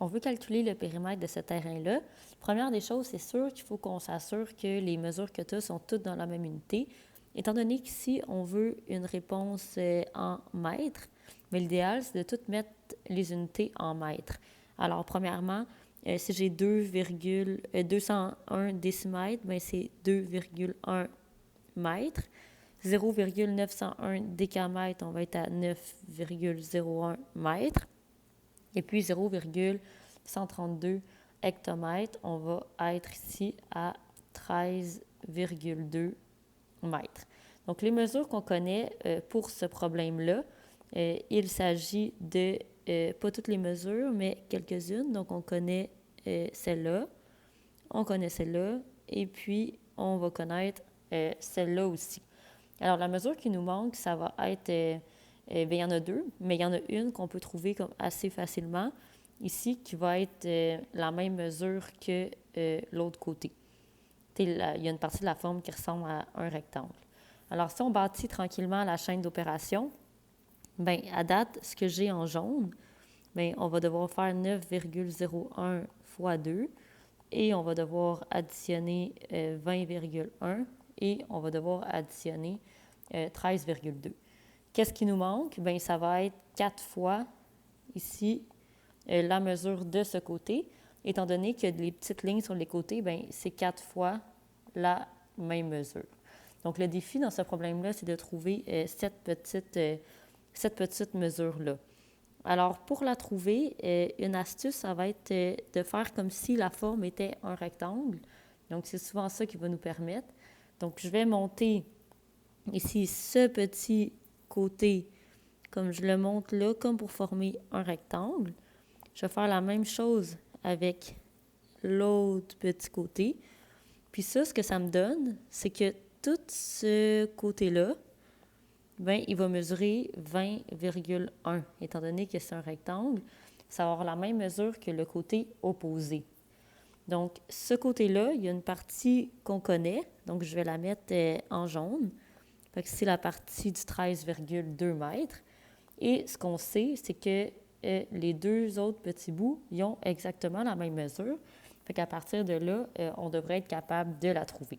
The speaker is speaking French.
on veut calculer le périmètre de ce terrain-là. Première des choses, c'est sûr qu'il faut qu'on s'assure que les mesures que tu as sont toutes dans la même unité. Étant donné qu'ici, on veut une réponse en mètres, mais l'idéal, c'est de tout mettre les unités en mètres. Alors, premièrement, si j'ai 201 décimètres, bien, c'est 2,1 mètres. 0,901 décamètres, on va être à 9,01 mètres. Et puis 0,132 hectomètres, on va être ici à 13,2 mètres. Donc, les mesures qu'on connaît pour ce problème-là, il s'agit de, pas toutes les mesures, mais quelques-unes. Donc, on connaît celle-là, on connaît celle-là, et puis on va connaître celle-là aussi. Alors, la mesure qui nous manque, ça va être, bien, il y en a deux, mais il y en a une qu'on peut trouver comme assez facilement, ici, qui va être la même mesure que l'autre côté. Il y a une partie de la forme qui ressemble à un rectangle. Alors, si on bâtit tranquillement la chaîne d'opération, bien, à date, ce que j'ai en jaune, bien, on va devoir faire 9,01 fois 2 et on va devoir additionner 20,1 et on va devoir additionner 13,2. Qu'est-ce qui nous manque? Bien, ça va être 4 fois ici la mesure de ce côté. Étant donné que les petites lignes sur les côtés, bien, c'est 4 fois la même mesure. Donc, le défi dans ce problème-là, c'est de trouver cette petite mesure-là. Alors, pour la trouver, une astuce, ça va être de faire comme si la forme était un rectangle. Donc, c'est souvent ça qui va nous permettre. Donc, je vais monter ici ce petit côté, comme je le montre là, comme pour former un rectangle. Je vais faire la même chose avec l'autre petit côté. Puis ça, ce que ça me donne, c'est que tout ce côté-là, bien, il va mesurer 20,1. Étant donné que c'est un rectangle, ça va avoir la même mesure que le côté opposé. Donc, ce côté-là, il y a une partie qu'on connaît, donc je vais la mettre en jaune. Fait que c'est la partie du 13,2 mètres. Et ce qu'on sait, c'est que les deux autres petits bouts, ils ont exactement la même mesure. Fait qu'à partir de là, on devrait être capable de la trouver.